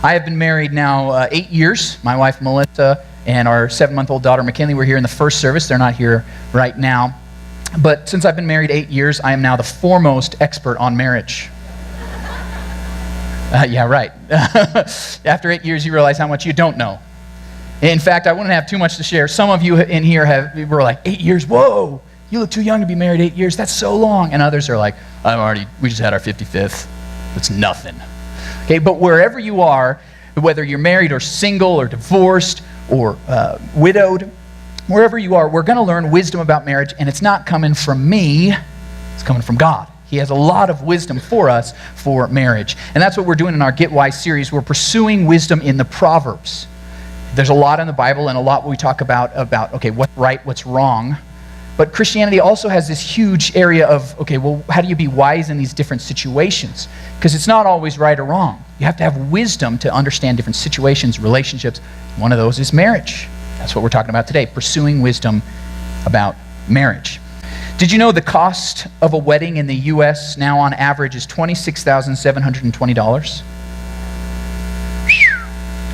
I have been married now 8 years. My wife, Melissa, and our 7-month-old daughter, McKinley, were here in the first service. They're not here right now. But since I've been married 8 years, I am now the foremost expert on marriage. Yeah, right. After 8 years, you realize how much you don't know. In fact, I wouldn't have too much to share. Some of you in here were like, 8 years, whoa, you look too young to be married 8 years. That's so long. And others are like, we just had our 55th. That's nothing. Okay, but wherever you are, whether you're married or single or divorced or widowed, wherever you are, we're going to learn wisdom about marriage, and it's not coming from me, it's coming from God. He has a lot of wisdom for us for marriage. And that's what we're doing in our Get Wise series. We're pursuing wisdom in the Proverbs. There's a lot in the Bible and a lot we talk about, okay, what's right, what's wrong. But Christianity also has this huge area of, okay, well, how do you be wise in these different situations? Because it's not always right or wrong. You have to have wisdom to understand different situations, relationships. One of those is marriage. That's what we're talking about today, pursuing wisdom about marriage. Did you know the cost of a wedding in the U.S. now on average is $26,720?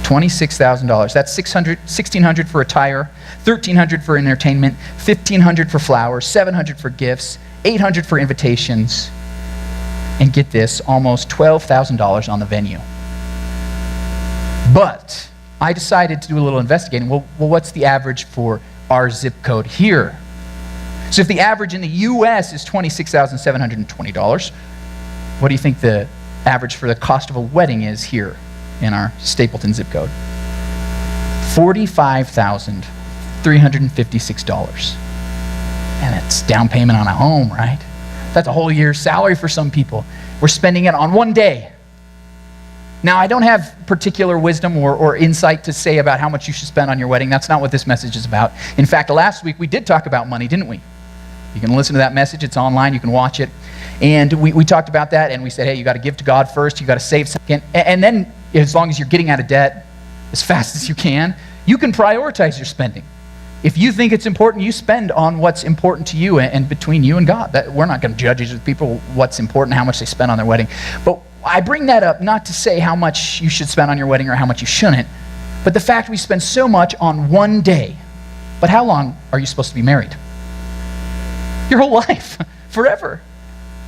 $26,000. That's $1,600 for attire, $1,300 for entertainment, $1,500 for flowers, $700 for gifts, $800 for invitations, and get this, almost $12,000 on the venue. But I decided to do a little investigating. Well, what's the average for our zip code here? So if the average in the U.S. is $26,720, what do you think the average for the cost of a wedding is here in our Stapleton zip code? $45,356. And it's down payment on a home, right? That's a whole year's salary for some people. We're spending it on one day. Now, I don't have particular wisdom or insight to say about how much you should spend on your wedding. That's not what this message is about. In fact, last week we did talk about money, didn't we? You can listen to that message. It's online. You can watch it. And we talked about that, and we said, hey, you got to give to God first. You got to save second. And then, as long as you're getting out of debt as fast as you can prioritize your spending. If you think it's important, you spend on what's important to you and between you and God. We're not going to judge these people what's important, how much they spend on their wedding. But I bring that up not to say how much you should spend on your wedding or how much you shouldn't, but the fact we spend so much on one day. But how long are you supposed to be married? Your whole life, forever.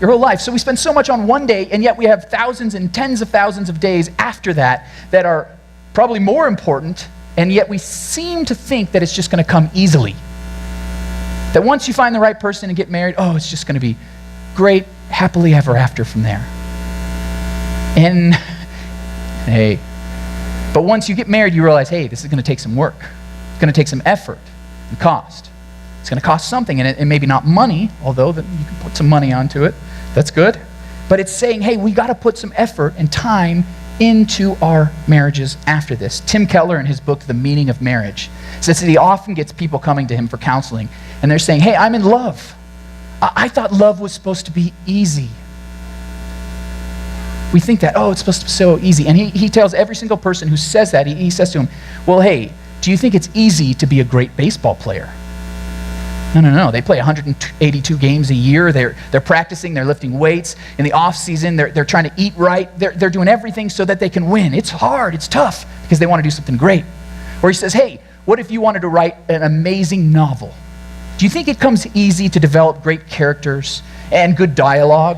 Your whole life. So we spend so much on one day, and yet we have thousands and tens of thousands of days after that that are probably more important, and yet we seem to think that it's just going to come easily. That once you find the right person and get married, oh, it's just going to be great, happily ever after from there. And, hey, but once you get married, you realize, hey, this is going to take some work. It's going to take some effort and cost. It's going to cost something, and maybe not money, although you can put some money onto it. That's good. But it's saying, hey, we got to put some effort and time into our marriages after this. Tim Keller, in his book, The Meaning of Marriage, says that he often gets people coming to him for counseling, and they're saying, hey, I'm in love. I thought love was supposed to be easy. We think that, oh, it's supposed to be so easy. And he tells every single person who says that, he says to him, well, hey, do you think it's easy to be a great baseball player? No. They play 182 games a year. They're practicing. They're lifting weights. In the off season, they're trying to eat right. They're doing everything so that they can win. It's hard. It's tough because they want to do something great. Or he says, hey, what if you wanted to write an amazing novel? Do you think it comes easy to develop great characters and good dialogue?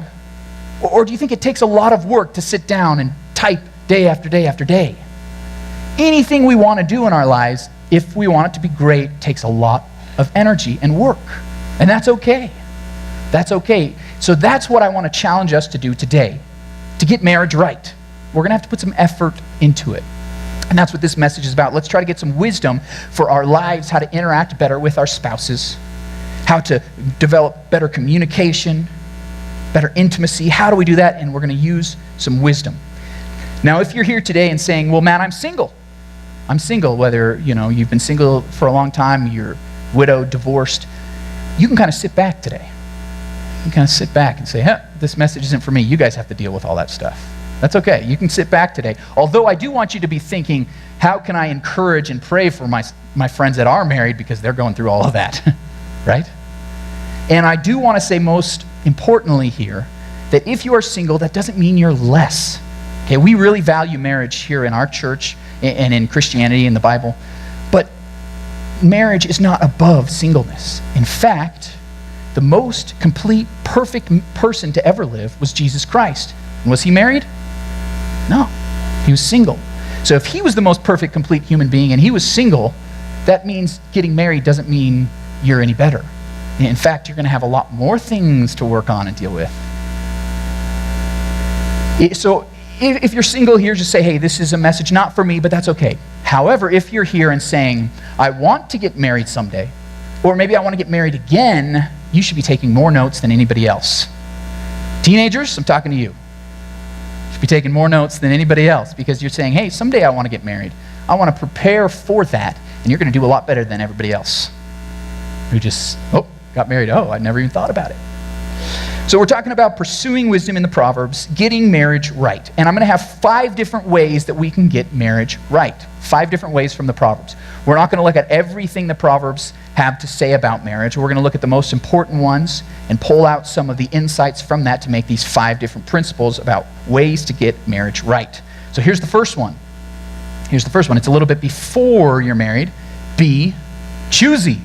Or do you think it takes a lot of work to sit down and type day after day after day? Anything we want to do in our lives, if we want it to be great, takes a lot of energy and work. And that's okay. That's okay. So that's what I want to challenge us to do today, to get marriage right. We're going to have to put some effort into it. And that's what this message is about. Let's try to get some wisdom for our lives, how to interact better with our spouses, how to develop better communication, better intimacy. How do we do that? And we're going to use some wisdom. Now, if you're here today and saying, well, Matt, I'm single, whether you've been single for a long time, you're widowed, divorced, you can kind of sit back today. You can kind of sit back and say, this message isn't for me. You guys have to deal with all that stuff. That's okay. You can sit back today. Although I do want you to be thinking, how can I encourage and pray for my friends that are married because they're going through all of that, right? And I do want to say most importantly here that if you are single, that doesn't mean you're less Okay, we really value marriage here in our church and in Christianity in the Bible, but marriage is not above singleness. In fact, the most complete, perfect person to ever live was Jesus Christ. And was he married? No, he was single. So if he was the most perfect, complete human being and he was single, that means getting married doesn't mean you're any better. In fact, you're going to have a lot more things to work on and deal with. So if you're single here, just say, hey, this is a message not for me, but that's okay. However, if you're here and saying, I want to get married someday, or maybe I want to get married again, you should be taking more notes than anybody else. Teenagers, I'm talking to you. You should be taking more notes than anybody else because you're saying, hey, someday I want to get married. I want to prepare for that, and you're going to do a lot better than everybody else who just, got married. I never even thought about it. So we're talking about pursuing wisdom in the Proverbs, getting marriage right. And I'm going to have 5 different ways that we can get marriage right. 5 different ways from the Proverbs. We're not going to look at everything the Proverbs have to say about marriage. We're going to look at the most important ones and pull out some of the insights from that to make these 5 different principles about ways to get marriage right. So here's the first one. It's a little bit before you're married. Be choosy.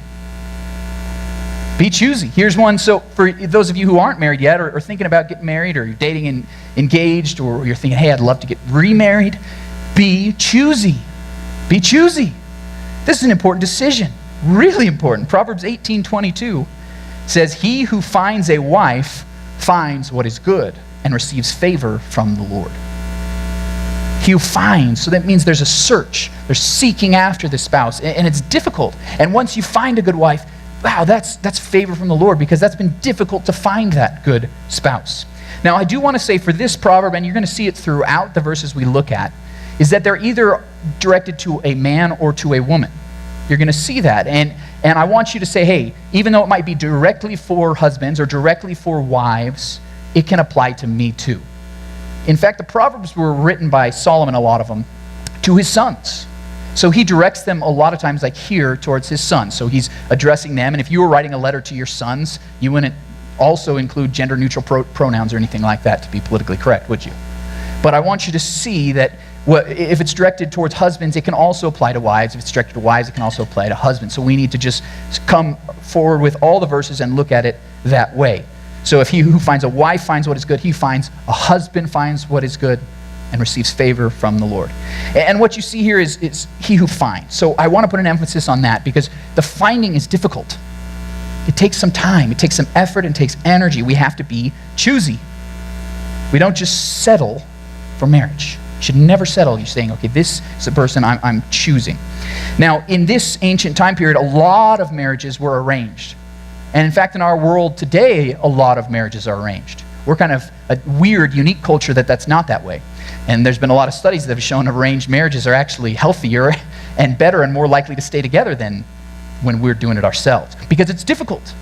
Be choosy. Here's one. So for those of you who aren't married yet or thinking about getting married or you're dating and engaged or you're thinking, hey, I'd love to get remarried, be choosy. Be choosy. This is an important decision. Really important. Proverbs 18:22 says, he who finds a wife finds what is good and receives favor from the Lord. He who finds, so that means there's a search. They're seeking after the spouse, and it's difficult. And once you find a good wife, wow, that's favor from the Lord because that's been difficult to find that good spouse. Now, I do want to say for this proverb, and you're going to see it throughout the verses we look at, is that they're either directed to a man or to a woman. You're going to see that. And I want you to say, hey, even though it might be directly for husbands or directly for wives, it can apply to me too. In fact, the Proverbs were written by Solomon, a lot of them, to his sons. So he directs them a lot of times like here towards his sons. So he's addressing them. And if you were writing a letter to your sons, you wouldn't also include gender-neutral pronouns or anything like that to be politically correct, would you? But I want you to see that if it's directed towards husbands, it can also apply to wives. If it's directed to wives, it can also apply to husbands. So we need to just come forward with all the verses and look at it that way. So if he who finds a wife finds what is good, he finds a husband finds what is good and receives favor from the Lord. And what you see here is he who finds. So I want to put an emphasis on that because the finding is difficult. It takes some time. It takes some effort and takes energy. We have to be choosy. We don't just settle for marriage. You should never settle. You're saying, okay, this is the person I'm choosing. Now, in this ancient time period, a lot of marriages were arranged. And in fact, in our world today, a lot of marriages are arranged. We're kind of a weird, unique culture that's not that way. And there's been a lot of studies that have shown arranged marriages are actually healthier and better and more likely to stay together than when we're doing it ourselves. Because it's difficult.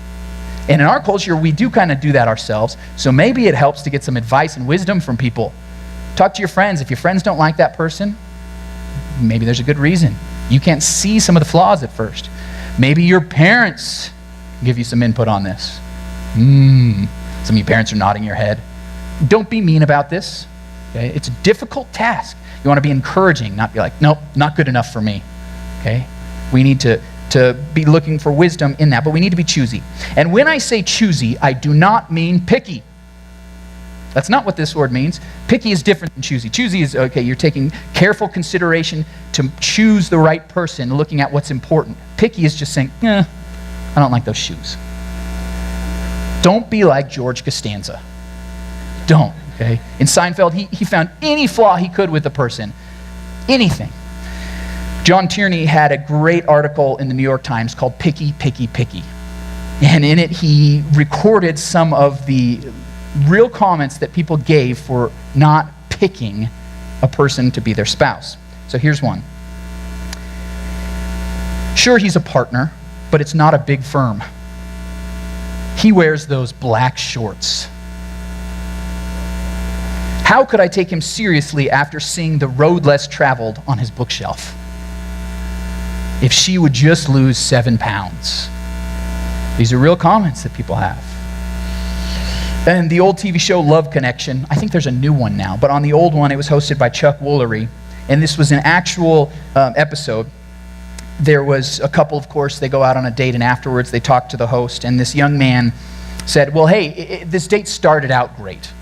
And in our culture, we do kind of do that ourselves. So maybe it helps to get some advice and wisdom from people. Talk to your friends. If your friends don't like that person, maybe there's a good reason. You can't see some of the flaws at first. Maybe your parents give you some input on this. Some of you parents are nodding your head. Don't be mean about this. Okay? It's a difficult task. You want to be encouraging, not be like, nope, not good enough for me. Okay? We need to be looking for wisdom in that, but we need to be choosy. And when I say choosy, I do not mean picky. That's not what this word means. Picky is different than choosy. Choosy is, okay, you're taking careful consideration to choose the right person, looking at what's important. Picky is just saying, I don't like those shoes. Don't be like George Costanza. Don't, okay? In Seinfeld, he found any flaw he could with the person. Anything. John Tierney had a great article in the New York Times called Picky, Picky, Picky. And in it, he recorded some of the real comments that people gave for not picking a person to be their spouse. So here's one. Sure, he's a partner, but it's not a big firm. He wears those black shorts. How could I take him seriously after seeing The Road Less Traveled on his bookshelf? If she would just lose 7 pounds. These are real comments that people have. And the old TV show Love Connection, I think there's a new one now, but on the old one, it was hosted by Chuck Woolery, and this was an actual episode. There was a couple, of course, they go out on a date, and afterwards they talk to the host, and this young man said, well, hey, this date started out great.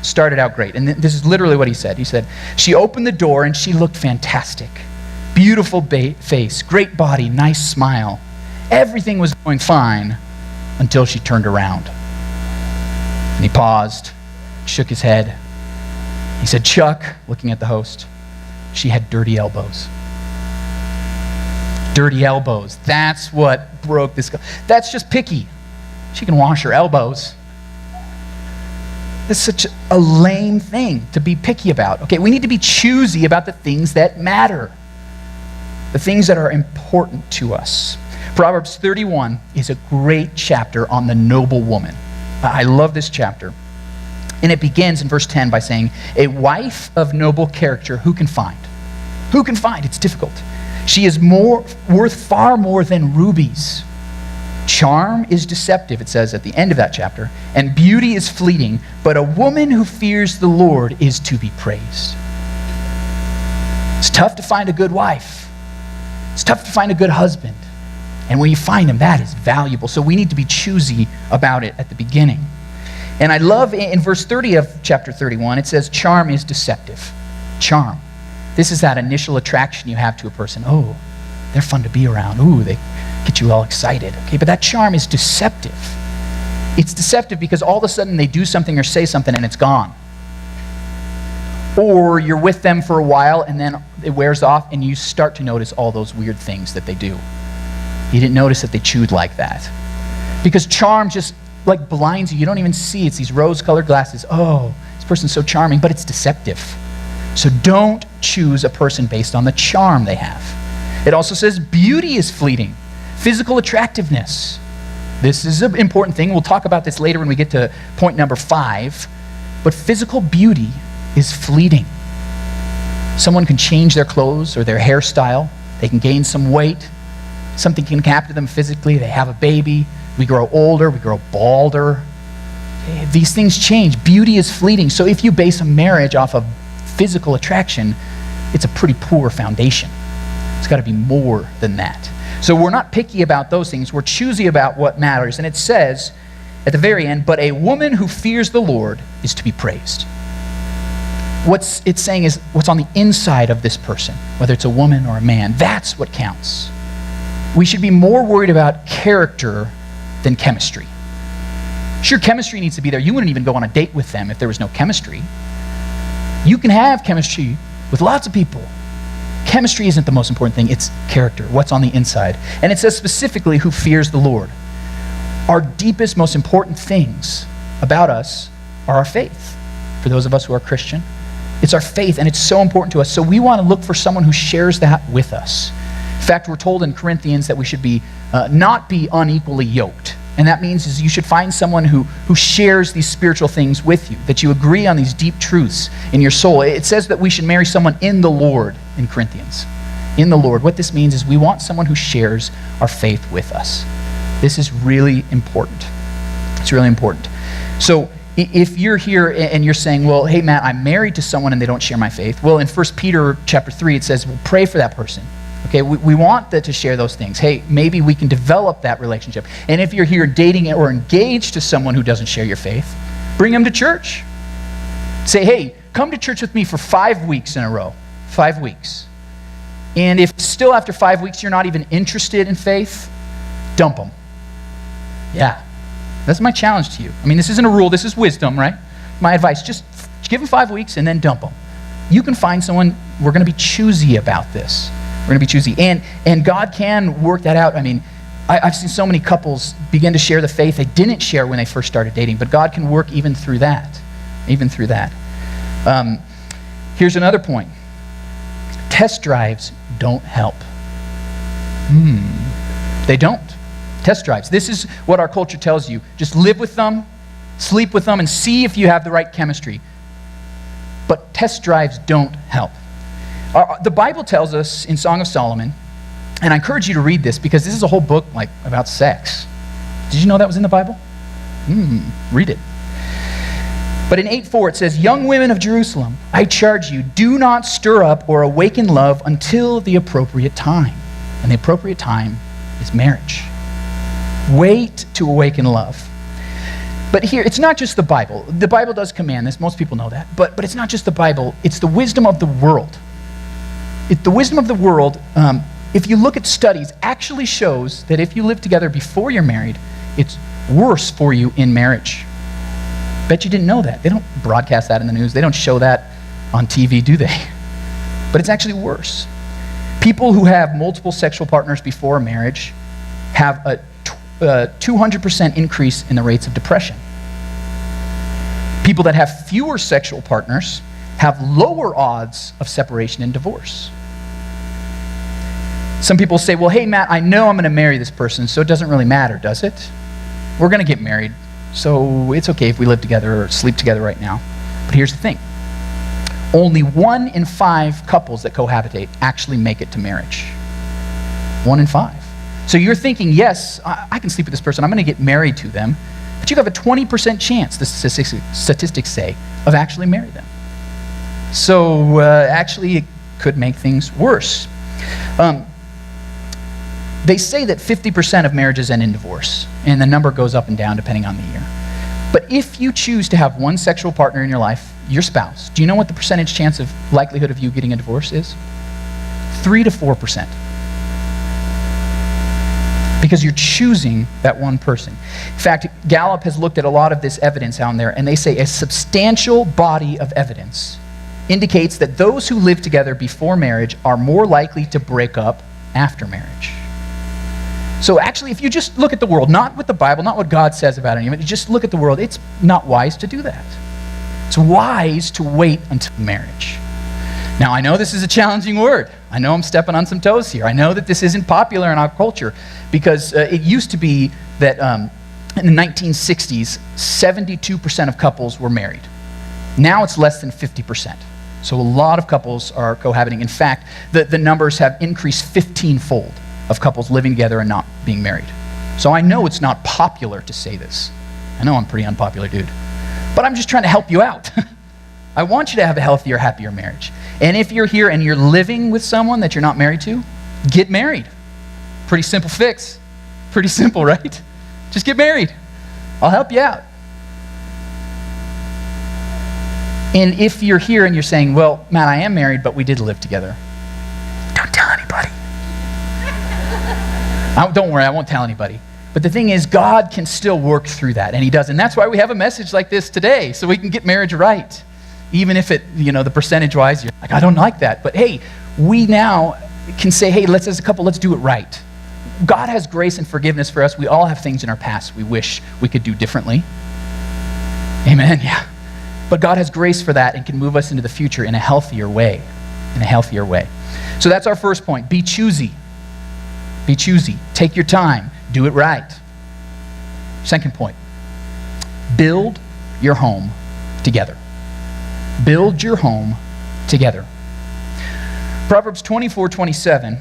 And this is literally what he said. He said, she opened the door, and she looked fantastic. Beautiful face, great body, nice smile. Everything was going fine until she turned around. And he paused, shook his head. He said, Chuck, looking at the host, she had dirty elbows. Dirty elbows. That's what broke this guy. That's just picky. She can wash her elbows. It's such a lame thing to be picky about. Okay, we need to be choosy about the things that matter, the things that are important to us. Proverbs 31 is a great chapter on the noble woman. I love this chapter. And it begins in verse 10 by saying, a wife of noble character, who can find? Who can find? It's difficult. She is worth far more than rubies. Charm is deceptive, it says at the end of that chapter, and beauty is fleeting, but a woman who fears the Lord is to be praised. It's tough to find a good wife. It's tough to find a good husband. And when you find him, that is valuable. So we need to be choosy about it at the beginning. And I love in verse 30 of chapter 31, it says charm is deceptive. Charm. This is that initial attraction you have to a person. Oh, they're fun to be around. Ooh, they get you all excited. Okay, but that charm is deceptive. It's deceptive because all of a sudden they do something or say something and it's gone. Or you're with them for a while and then it wears off and you start to notice all those weird things that they do. You didn't notice that they chewed like that. Because charm just like blinds you. You don't even see. It's these rose-colored glasses. Oh, this person's so charming, but it's deceptive. So don't choose a person based on the charm they have. It also says beauty is fleeting. Physical attractiveness. This is an important thing. We'll talk about this later when we get to point number 5. But physical beauty is fleeting. Someone can change their clothes or their hairstyle. They can gain some weight. Something can happen to them physically. They have a baby. We grow older. We grow balder. Okay, these things change. Beauty is fleeting. So if you base a marriage off of physical attraction, it's a pretty poor foundation. It's got to be more than that. So we're not picky about those things. We're choosy about what matters. And it says at the very end, but a woman who fears the Lord is to be praised. What it's saying is what's on the inside of this person, whether it's a woman or a man, that's what counts. We should be more worried about character than chemistry. Sure, chemistry needs to be there. You wouldn't even go on a date with them if there was no chemistry. You can have chemistry with lots of people. Chemistry isn't the most important thing. It's character, what's on the inside. And it says specifically who fears the Lord. Our deepest, most important things about us are our faith. For those of us who are Christian, it's our faith, and it's so important to us. So we want to look for someone who shares that with us. In fact, we're told in Corinthians that we should be not be unequally yoked. And that means is you should find someone who shares these spiritual things with you, that you agree on these deep truths in your soul. It says that we should marry someone in the Lord in Corinthians. In the Lord. What this means is we want someone who shares our faith with us. This is really important. It's really important. So if you're here and you're saying, well, hey, Matt, I'm married to someone and they don't share my faith. Well, in 1 Peter chapter 3, it says, well, pray for that person. Okay, we want to share those things. Hey, maybe we can develop that relationship. And if you're here dating or engaged to someone who doesn't share your faith, bring them to church. Say, hey, come to church with me for 5 weeks in a row. 5 weeks. And if still after 5 weeks you're not even interested in faith, dump them. Yeah, that's my challenge to you. I mean, this isn't a rule, this is wisdom, right? My advice, just give them 5 weeks and then dump them. You can find someone, we're going to be choosy about this. We're going to be choosy. And God can work that out. I mean, I've seen so many couples begin to share the faith they didn't share when they first started dating, but God can work even through that. Even through that. Here's another point. Test drives don't help. They don't. Test drives. This is what our culture tells you. Just live with them, sleep with them, and see if you have the right chemistry. But test drives don't help. The Bible tells us in Song of Solomon, and I encourage you to read this because this is a whole book like about sex. Did you know that was in the Bible? Read it. But in 8:4 it says, young women of Jerusalem, I charge you, do not stir up or awaken love until the appropriate time. And the appropriate time is marriage. Wait to awaken love. But here, it's not just the Bible. The Bible does command this. Most people know that. But it's not just the Bible. It's the wisdom of the world. The wisdom of the world, if you look at studies, actually shows that if you live together before you're married, it's worse for you in marriage. Bet you didn't know that. They don't broadcast that in the news. They don't show that on TV, do they? But it's actually worse. People who have multiple sexual partners before marriage have a 200% increase in the rates of depression. People that have fewer sexual partners have lower odds of separation and divorce. Some people say, well, hey, Matt, I know I'm going to marry this person, so it doesn't really matter, does it? We're going to get married, so it's okay if we live together or sleep together right now. But here's the thing. Only 1 in 5 couples that cohabitate actually make it to marriage. 1 in 5. So you're thinking, yes, I can sleep with this person, I'm going to get married to them, but you have a 20% chance, the statistics say, of actually marrying them. So actually it could make things worse. They say that 50% of marriages end in divorce, and the number goes up and down depending on the year. But if you choose to have one sexual partner in your life, your spouse, do you know what the percentage chance of likelihood of you getting a divorce is? 3 to 4%. Because you're choosing that one person. In fact, Gallup has looked at a lot of this evidence out there, and they say a substantial body of evidence indicates that those who live together before marriage are more likely to break up after marriage. So actually, if you just look at the world, not with the Bible, not what God says about it, just look at the world, it's not wise to do that. It's wise to wait until marriage. Now, I know this is a challenging word. I know I'm stepping on some toes here. I know that this isn't popular in our culture because it used to be that in the 1960s, 72% of couples were married. Now it's less than 50%. So a lot of couples are cohabiting. In fact, the numbers have increased 15-fold of couples living together and not being married. So I know it's not popular to say this. I know I'm a pretty unpopular dude. But I'm just trying to help you out. I want you to have a healthier, happier marriage. And if you're here and you're living with someone that you're not married to, get married. Pretty simple fix. Pretty simple, right? Just get married. I'll help you out. And if you're here and you're saying, well, Matt, I am married, but we did live together. Don't tell anybody. Don't worry, I won't tell anybody. But the thing is, God can still work through that, and he does. And that's why we have a message like this today, so we can get marriage right. Even if it, the percentage-wise, you're like, I don't like that. But hey, we now can say, hey, as a couple, let's do it right. God has grace and forgiveness for us. We all have things in our past we wish we could do differently. Amen, yeah. But God has grace for that and can move us into the future in a healthier way. So that's our first point. Be choosy. Be choosy. Take your time. Do it right. Second point. Build your home together. Build your home together. Proverbs 24:27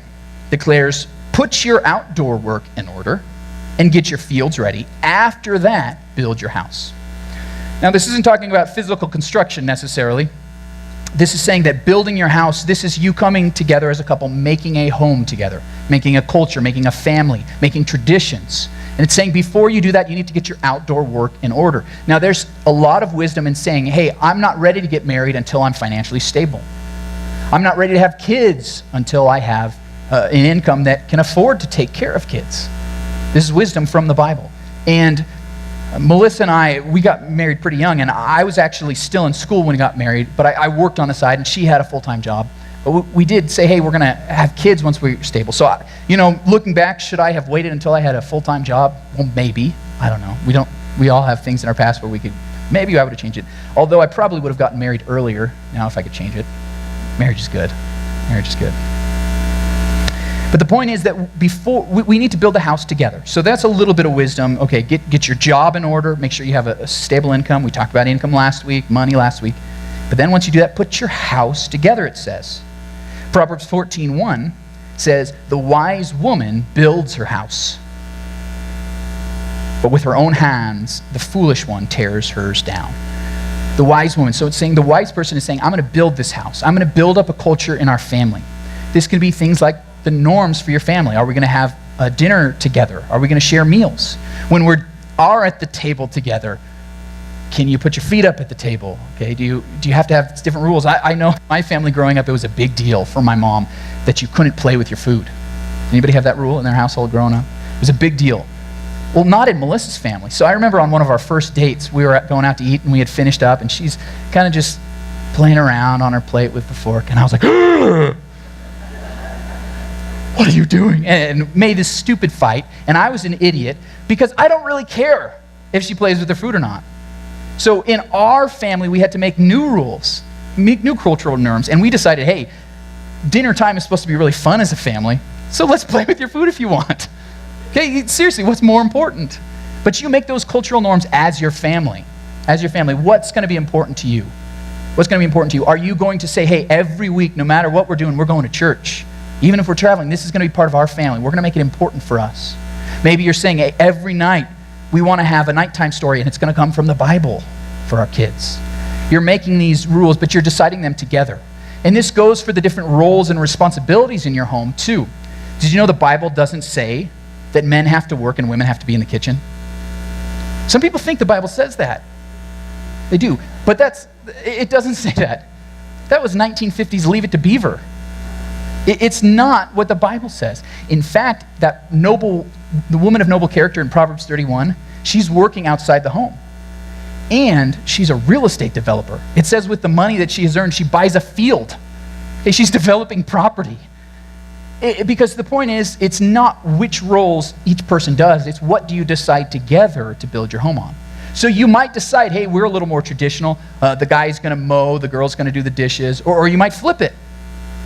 declares, put your outdoor work in order and get your fields ready. After that, build your house. Now, this isn't talking about physical construction necessarily. This is saying that building your house, this is you coming together as a couple, making a home together, making a culture, making a family, making traditions. And it's saying before you do that, you need to get your outdoor work in order. Now, there's a lot of wisdom in saying, hey, I'm not ready to get married until I'm financially stable. I'm not ready to have kids until I have an income that can afford to take care of kids. This is wisdom from the Bible. And Melissa and I, we got married pretty young, and I was actually still in school when we got married, but I worked on the side, and she had a full-time job. But we did say, hey, we're going to have kids once we're stable. So, looking back, should I have waited until I had a full-time job? Well, maybe. I don't know. We all have things in our past where maybe I would have changed it. Although I probably would have gotten married earlier now if I could change it. Marriage is good. Marriage is good. But the point is that before we need to build a house together. So that's a little bit of wisdom. Okay, get your job in order. Make sure you have a stable income. We talked about income last week, money last week. But then once you do that, put your house together, it says. Proverbs 14:1 says, the wise woman builds her house, but with her own hands, the foolish one tears hers down. The wise woman. So it's saying the wise person is saying, I'm going to build this house. I'm going to build up a culture in our family. This could be things like the norms for your family. Are we going to have a dinner together? Are we going to share meals? When we are at the table together, can you put your feet up at the table? Okay, do you have to have different rules? I know my family growing up, it was a big deal for my mom that you couldn't play with your food. Anybody have that rule in their household growing up? It was a big deal. Well, not in Melissa's family. So I remember on one of our first dates, we were going out to eat and we had finished up and she's kind of just playing around on her plate with the fork. And I was like, what are you doing? And made this stupid fight. And I was an idiot because I don't really care if she plays with her food or not. So in our family, we had to make new rules, make new cultural norms. And we decided, hey, dinner time is supposed to be really fun as a family. So let's play with your food if you want. Okay, seriously, what's more important? But you make those cultural norms as your family. As your family, what's going to be important to you? What's going to be important to you? Are you going to say, hey, every week, no matter what we're doing, we're going to church? Even if we're traveling, this is going to be part of our family. We're going to make it important for us. Maybe you're saying, hey, every night, we want to have a nighttime story, and it's going to come from the Bible for our kids. You're making these rules, but you're deciding them together. And this goes for the different roles and responsibilities in your home, too. Did you know the Bible doesn't say that men have to work and women have to be in the kitchen? Some people think the Bible says that. They do. But it doesn't say that. That was 1950s Leave It to Beaver. It's not what the Bible says. In fact, the woman of noble character in Proverbs 31, she's working outside the home. And she's a real estate developer. It says with the money that she has earned, she buys a field. Okay, she's developing property. Because the point is, it's not which roles each person does, it's what do you decide together to build your home on. So you might decide, hey, we're a little more traditional. The guy's going to mow, the girl's going to do the dishes, or you might flip it.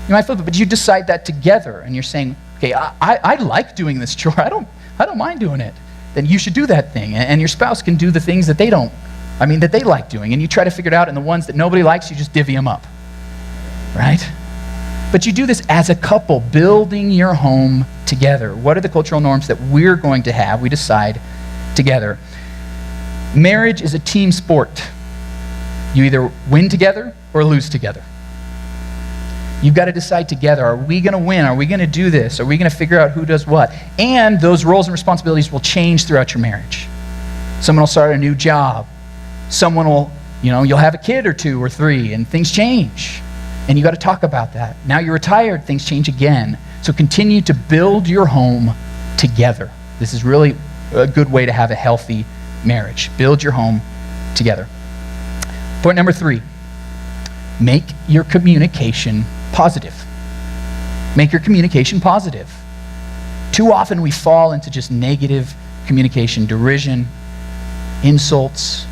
You might flip it, but you decide that together, and you're saying, okay, I like doing this chore. I don't mind doing it. Then you should do that thing, and your spouse can do the things that they like doing, and you try to figure it out, and the ones that nobody likes, you just divvy them up, right? But you do this as a couple, building your home together. What are the cultural norms that we're going to have? We decide together. Marriage is a team sport. You either win together or lose together. You've got to decide together. Are we going to win? Are we going to do this? Are we going to figure out who does what? And those roles and responsibilities will change throughout your marriage. Someone will start a new job. Someone will, you'll have a kid or two or three, and things change. And you got to talk about that. Now you're retired, things change again. So continue to build your home together. This is really a good way to have a healthy marriage. Build your home together. Point number 3, make your communication positive. Make your communication positive. Too often we fall into just negative communication, derision, insults,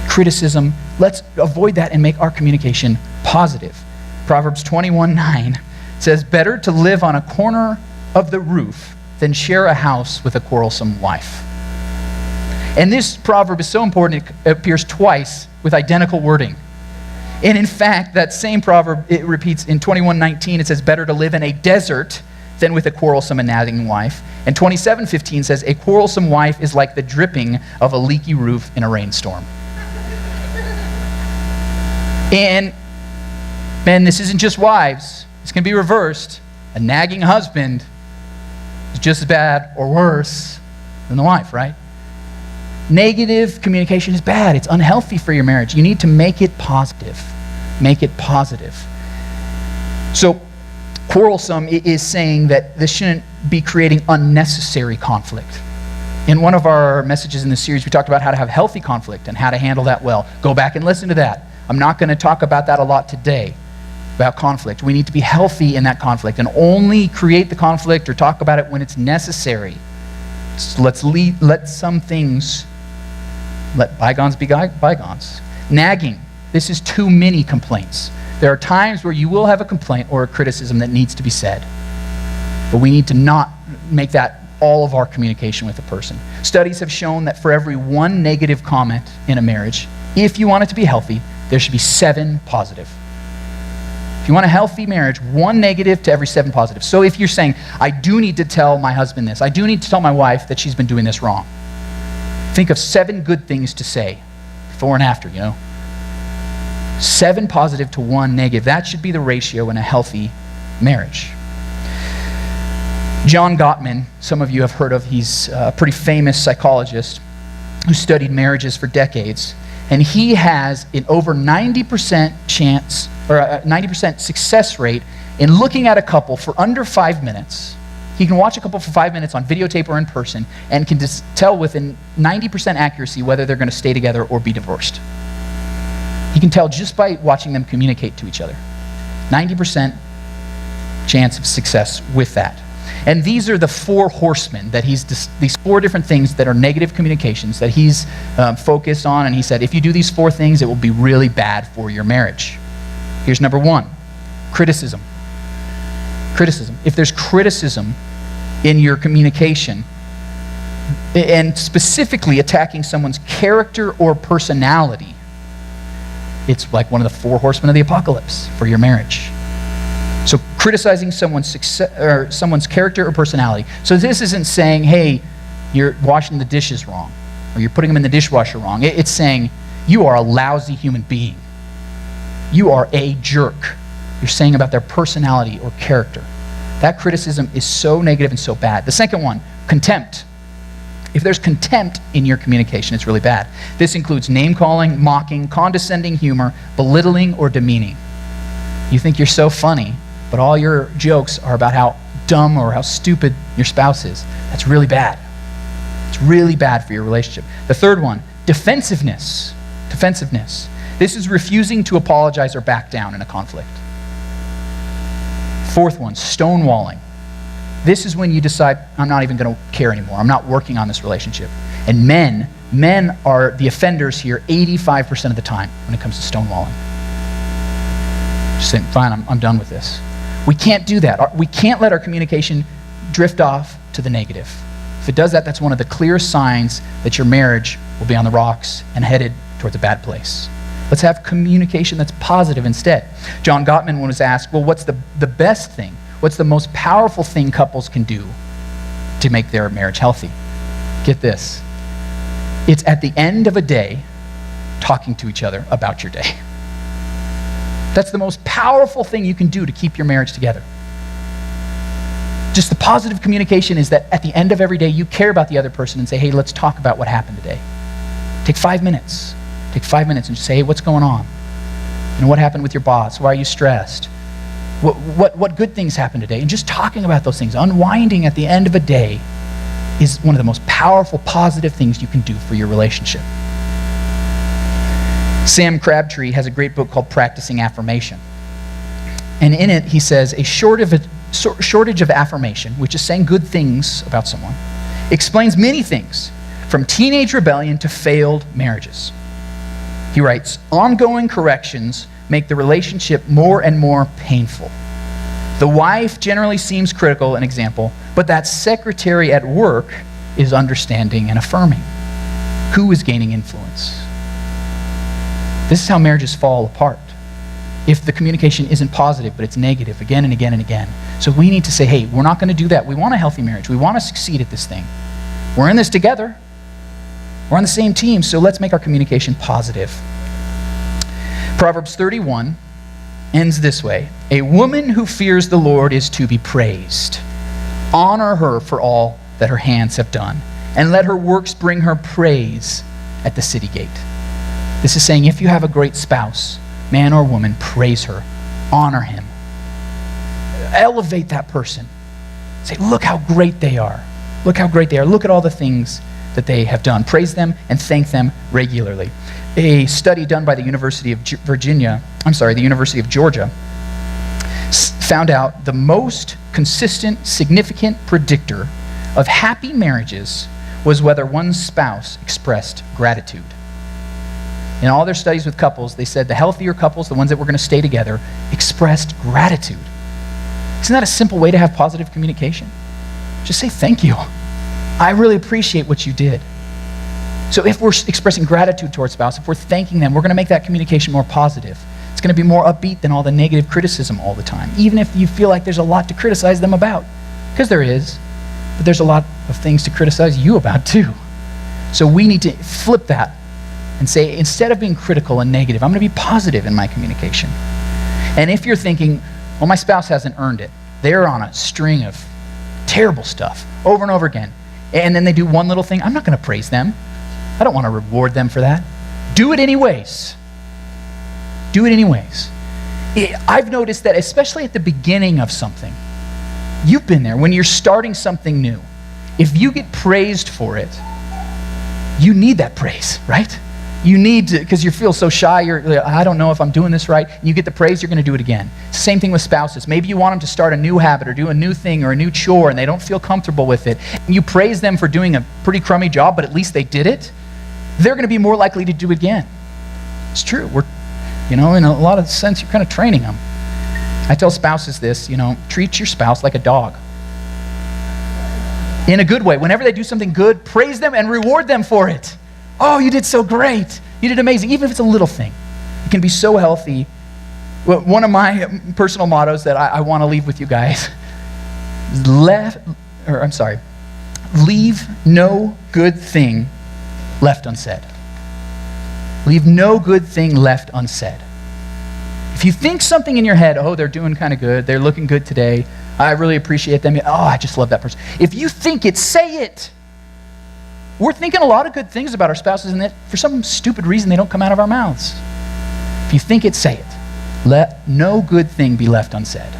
criticism. Let's avoid that and make our communication positive. Proverbs 21:9 says, better to live on a corner of the roof than share a house with a quarrelsome wife. And this proverb is so important, it appears twice with identical wording. And in fact, that same proverb, it repeats in 21:19, it says, better to live in a desert than with a quarrelsome and nagging wife. And 27:15 says, a quarrelsome wife is like the dripping of a leaky roof in a rainstorm. And men, this isn't just wives. This can be reversed. A nagging husband is just as bad or worse than the wife, right? Negative communication is bad. It's unhealthy for your marriage. You need to make it positive. Make it positive. So, quarrelsome is saying that this shouldn't be creating unnecessary conflict. In one of our messages in this series, we talked about how to have healthy conflict and how to handle that well. Go back and listen to that. I'm not going to talk about that a lot today, about conflict. We need to be healthy in that conflict and only create the conflict or talk about it when it's necessary. So let bygones be bygones. Nagging. This is too many complaints. There are times where you will have a complaint or a criticism that needs to be said. But we need to not make that all of our communication with a person. Studies have shown that for every one negative comment in a marriage, if you want it to be healthy, there should be 7 positive. If you want a healthy marriage, 1 negative to every 7 positive. So if you're saying, I do need to tell my husband this, I do need to tell my wife that she's been doing this wrong, think of 7 good things to say, before and after, 7 positive to 1 negative. That should be the ratio in a healthy marriage. John Gottman, some of you have heard of, he's a pretty famous psychologist who studied marriages for decades, and he has an over 90% chance, or a 90% success rate in looking at a couple for under 5 minutes. He can watch a couple for 5 minutes on videotape or in person and can just tell within 90% accuracy whether they're going to stay together or be divorced. He can tell just by watching them communicate to each other. 90% chance of success with that. And these are the 4 horsemen that these 4 different things that are negative communications that he's focused on. And he said, if you do these 4 things, it will be really bad for your marriage. Here's number 1, criticism. Criticism. If there's criticism in your communication, and specifically attacking someone's character or personality, it's like one of the 4 horsemen of the apocalypse for your marriage. So criticizing someone's character or personality. So this isn't saying, hey, you're washing the dishes wrong, or you're putting them in the dishwasher wrong. It's saying, you are a lousy human being. You are a jerk. You're saying about their personality or character. That criticism is so negative and so bad. The second one, contempt. If there's contempt in your communication, it's really bad. This includes name-calling, mocking, condescending humor, belittling, or demeaning. You think you're so funny, but all your jokes are about how dumb or how stupid your spouse is. That's really bad. It's really bad for your relationship. The third one, defensiveness. Defensiveness. This is refusing to apologize or back down in a conflict. Fourth one, stonewalling. This is when you decide, I'm not even going to care anymore. I'm not working on this relationship. And men are the offenders here 85% of the time when it comes to stonewalling. Just saying, fine, I'm done with this. We can't do that. We can't let our communication drift off to the negative. If it does that, that's one of the clearest signs that your marriage will be on the rocks and headed towards a bad place. Let's have communication that's positive instead. John Gottman was asked, well, what's the best thing? What's the most powerful thing couples can do to make their marriage healthy? Get this. It's at the end of a day, talking to each other about your day. That's the most powerful thing you can do to keep your marriage together. Just the positive communication is that at the end of every day, you care about the other person and say, hey, let's talk about what happened today. Take 5 minutes. Take 5 minutes and just say, hey, what's going on? And what happened with your boss? Why are you stressed? What good things happened today? And just talking about those things, unwinding at the end of a day is one of the most powerful, positive things you can do for your relationship. Sam Crabtree has a great book called Practicing Affirmation. And in it, he says, a shortage of affirmation, which is saying good things about someone, explains many things, from teenage rebellion to failed marriages. He writes, ongoing corrections make the relationship more and more painful. The wife generally seems critical, an example, but that secretary at work is understanding and affirming. Who is gaining influence? This is how marriages fall apart. If the communication isn't positive, but it's negative again and again and again. So we need to say, hey, we're not going to do that. We want a healthy marriage. We want to succeed at this thing. We're in this together. We're on the same team, so let's make our communication positive. Proverbs 31 ends this way. A woman who fears the Lord is to be praised. Honor her for all that her hands have done, and let her works bring her praise at the city gate. This is saying if you have a great spouse, man or woman, praise her. Honor him. Elevate that person. Say, look how great they are. Look how great they are. Look at all the things that they have done. Praise them and thank them regularly. A study done by the University of Georgia found out the most consistent, significant predictor of happy marriages was whether one spouse expressed gratitude. In all their studies with couples, they said the healthier couples, the ones that were going to stay together, expressed gratitude. Isn't that a simple way to have positive communication? Just say thank you. I really appreciate what you did. So if we're expressing gratitude towards spouse, if we're thanking them, we're going to make that communication more positive. It's going to be more upbeat than all the negative criticism all the time, even if you feel like there's a lot to criticize them about. Because there is, but there's a lot of things to criticize you about too. So we need to flip that and say, instead of being critical and negative, I'm going to be positive in my communication. And if you're thinking, well, my spouse hasn't earned it, they're on a string of terrible stuff over and over again, and then they do one little thing, I'm not going to praise them. I don't want to reward them for that. Do it anyways. Do it anyways. I've noticed that especially at the beginning of something, you've been there, when you're starting something new, if you get praised for it, you need that praise, right? You need to, because you feel so shy, you're like, I don't know if I'm doing this right. And you get the praise, you're going to do it again. Same thing with spouses. Maybe you want them to start a new habit or do a new thing or a new chore and they don't feel comfortable with it. And you praise them for doing a pretty crummy job, but at least they did it. They're going to be more likely to do it again. It's true. In a lot of sense, you're kind of training them. I tell spouses this, treat your spouse like a dog. In a good way. Whenever they do something good, praise them and reward them for it. Oh, you did so great. You did amazing. Even if it's a little thing. It can be so healthy. Well, one of my personal mottos that I want to leave with you guys is leave no good thing left unsaid. Leave no good thing left unsaid. If you think something in your head, oh, they're doing kind of good, they're looking good today, I really appreciate them, oh, I just love that person. If you think it, say it. We're thinking a lot of good things about our spouses, and that for some stupid reason they don't come out of our mouths. If you think it, say it. Let no good thing be left unsaid.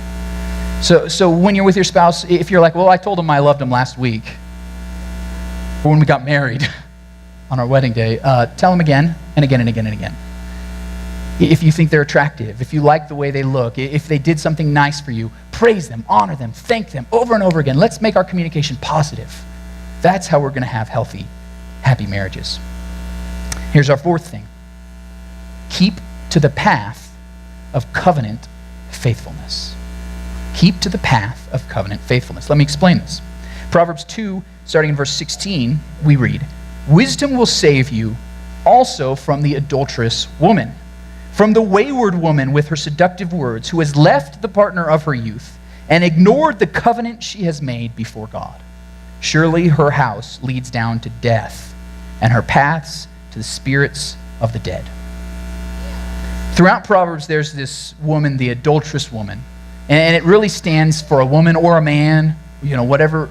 So when you're with your spouse, if you're like, well, I told him I loved him last week, or when we got married on our wedding day, tell him again and again and again and again. If you think they're attractive, if you like the way they look, if they did something nice for you, praise them, honor them, thank them over and over again. Let's make our communication positive. That's how we're going to have healthy, happy marriages. Here's our fourth thing. Keep to the path of covenant faithfulness. Keep to the path of covenant faithfulness. Let me explain this. Proverbs 2, starting in verse 16, we read, "Wisdom will save you also from the adulterous woman, from the wayward woman with her seductive words, who has left the partner of her youth and ignored the covenant she has made before God. Surely her house leads down to death, and her paths to the spirits of the dead." Throughout Proverbs, there's this woman, the adulterous woman, and it really stands for a woman or a man, whatever,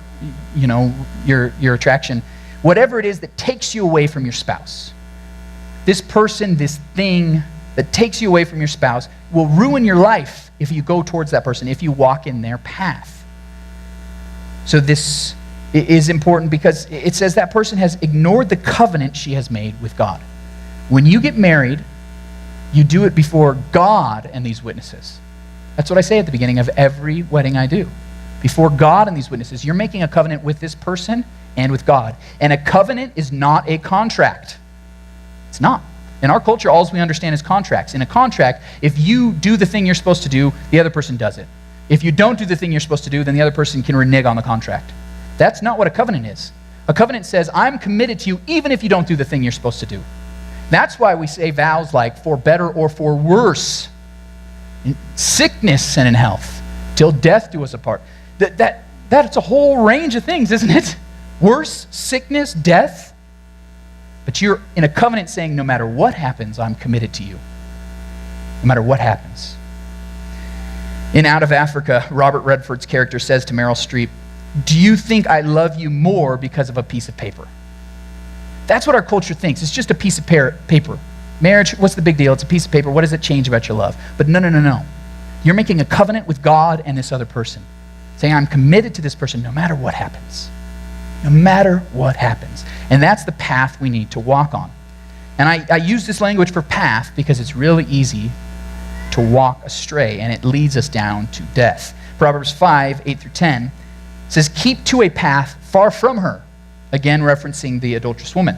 your attraction, whatever it is that takes you away from your spouse. This person, this thing that takes you away from your spouse will ruin your life if you go towards that person, if you walk in their path. So this is important because it says that person has ignored the covenant she has made with God. When you get married, you do it before God and these witnesses. That's what I say at the beginning of every wedding I do. Before God and these witnesses, you're making a covenant with this person and with God. And a covenant is not a contract. It's not. In our culture, all we understand is contracts. In a contract, if you do the thing you're supposed to do, the other person does it. If you don't do the thing you're supposed to do, then the other person can renege on the contract. That's not what a covenant is. A covenant says, I'm committed to you even if you don't do the thing you're supposed to do. That's why we say vows like, for better or for worse, in sickness and in health, till death do us apart. That's a whole range of things, isn't it? Worse, sickness, death. But you're in a covenant saying, no matter what happens, I'm committed to you. No matter what happens. In Out of Africa, Robert Redford's character says to Meryl Streep, "Do you think I love you more because of a piece of paper?" That's what our culture thinks. It's just a piece of paper. Marriage, what's the big deal? It's a piece of paper. What does it change about your love? But no. You're making a covenant with God and this other person, saying, I'm committed to this person no matter what happens. No matter what happens. And that's the path we need to walk on. And I use this language for path because it's really easy to walk astray, and it leads us down to death. Proverbs 5, 8 through 10 says, "Keep to a path far from her," again referencing the adulterous woman.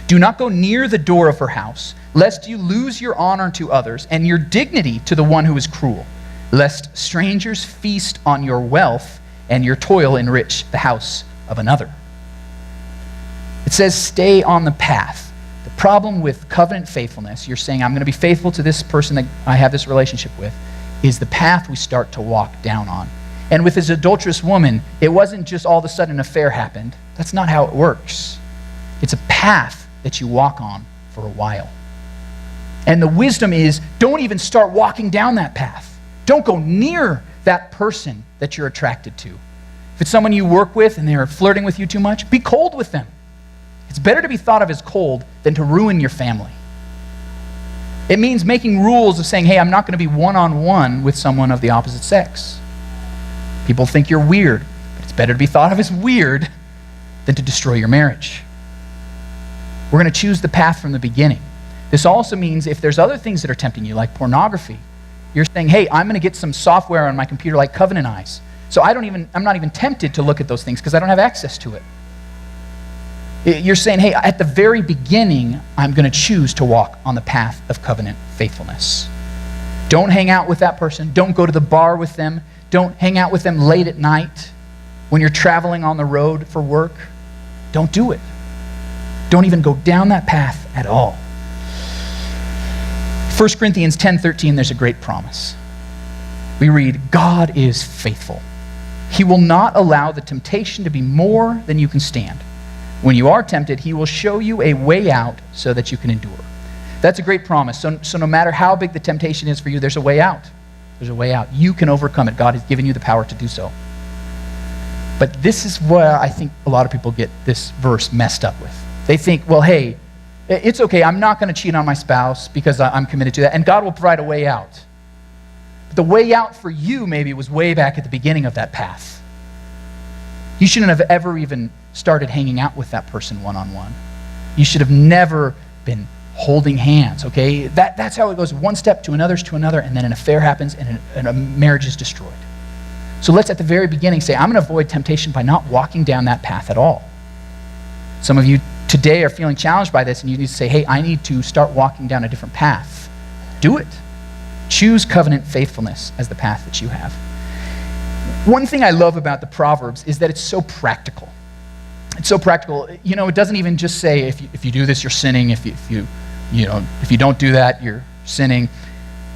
"Do not go near the door of her house, lest you lose your honor to others and your dignity to the one who is cruel, lest strangers feast on your wealth and your toil enrich the house of another." It says stay on the path. The problem with covenant faithfulness, you're saying I'm going to be faithful to this person that I have this relationship with, is the path we start to walk down on. And with this adulterous woman, it wasn't just all of a sudden an affair happened. That's not how it works. It's a path that you walk on for a while. And the wisdom is, don't even start walking down that path. Don't go near that person that you're attracted to. If it's someone you work with and they're flirting with you too much, be cold with them. It's better to be thought of as cold than to ruin your family. It means making rules of saying, hey, I'm not going to be one-on-one with someone of the opposite sex. People think you're weird, but it's better to be thought of as weird than to destroy your marriage. We're going to choose the path from the beginning. This also means if there's other things that are tempting you, like pornography, you're saying, hey, I'm going to get some software on my computer like Covenant Eyes. So I'm not even tempted to look at those things because I don't have access to it. You're saying, hey, at the very beginning, I'm going to choose to walk on the path of covenant faithfulness. Don't hang out with that person. Don't go to the bar with them. Don't hang out with them late at night when you're traveling on the road for work. Don't do it. Don't even go down that path at all. 1 Corinthians 10:13, there's a great promise. We read, God is faithful. He will not allow the temptation to be more than you can stand. When you are tempted, he will show you a way out so that you can endure. That's a great promise. So no matter how big the temptation is for you, there's a way out. There's a way out. You can overcome it. God has given you the power to do so. But this is where I think a lot of people get this verse messed up with. They think, well, hey, it's okay. I'm not going to cheat on my spouse because I'm committed to that, and God will provide a way out. But the way out for you maybe was way back at the beginning of that path. You shouldn't have ever even started hanging out with that person one-on-one. You should have never been holding hands, okay? That's how it goes, one step to another, and then an affair happens and a marriage is destroyed. So let's at the very beginning say, I'm going to avoid temptation by not walking down that path at all. Some of you today are feeling challenged by this and you need to say, hey, I need to start walking down a different path. Do it. Choose covenant faithfulness as the path that you have. One thing I love about the Proverbs is that it's so practical. It's so practical. You know, it doesn't even just say if you do this, you're sinning. If you don't do that, you're sinning.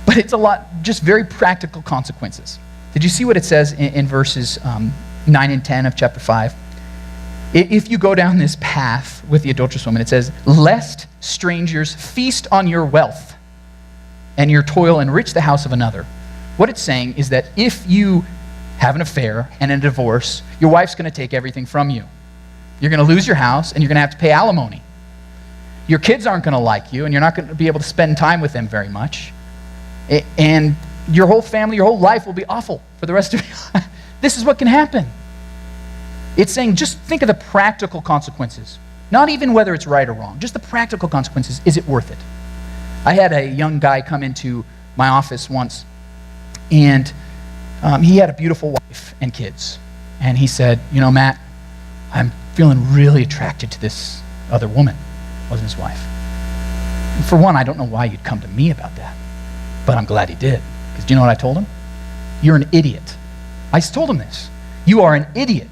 But it's a lot, just very practical consequences. Did you see what it says in verses 9 and 10 of chapter 5? If you go down this path with the adulterous woman, it says, lest strangers feast on your wealth and your toil enrich the house of another. What it's saying is that if you have an affair and a divorce, your wife's going to take everything from you. You're going to lose your house and you're going to have to pay alimony. Your kids aren't going to like you and you're not going to be able to spend time with them very much. And your whole family, your whole life will be awful for the rest of your life. This is what can happen. It's saying just think of the practical consequences. Not even whether it's right or wrong, just the practical consequences. Is it worth it? I had a young guy come into my office once and he had a beautiful wife and kids. And he said, you know, Matt, I'm feeling really attracted to this other woman. Wasn't his wife. And for one, I don't know why you'd come to me about that, but I'm glad he did. Because do you know what I told him? You're an idiot. I told him this. You are an idiot.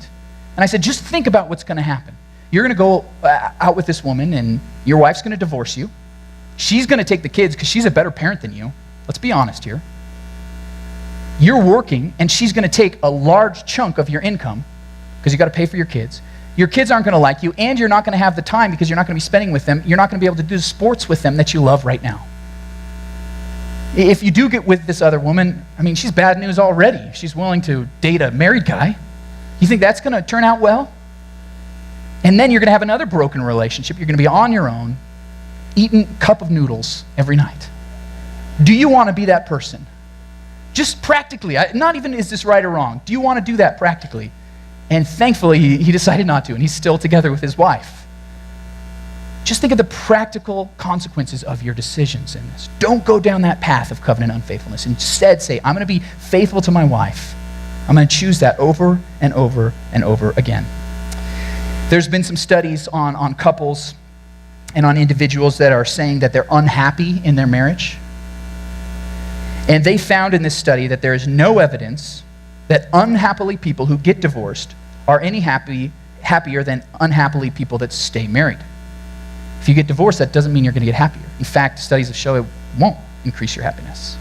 And I said, just think about what's going to happen. You're going to go out with this woman and your wife's going to divorce you. She's going to take the kids because she's a better parent than you. Let's be honest here. You're working and she's going to take a large chunk of your income because you got to pay for your kids. Your kids aren't going to like you and you're not going to have the time because you're not going to be spending with them. You're not going to be able to do sports with them that you love right now. If you do get with this other woman, I mean, she's bad news already. She's willing to date a married guy. You think that's going to turn out well? And then you're going to have another broken relationship. You're going to be on your own, eating a cup of noodles every night. Do you want to be that person? Just practically, not even is this right or wrong. Do you want to do that practically? And thankfully, he decided not to, and he's still together with his wife. Just think of the practical consequences of your decisions in this. Don't go down that path of covenant unfaithfulness. Instead, say, I'm going to be faithful to my wife. I'm going to choose that over and over and over again. There's been some studies on couples and on individuals that are saying that they're unhappy in their marriage. And they found in this study that there is no evidence that unhappily people who get divorced are any happier than unhappily people that stay married. If you get divorced, that doesn't mean you're going to get happier. In fact, studies have shown it won't increase your happiness.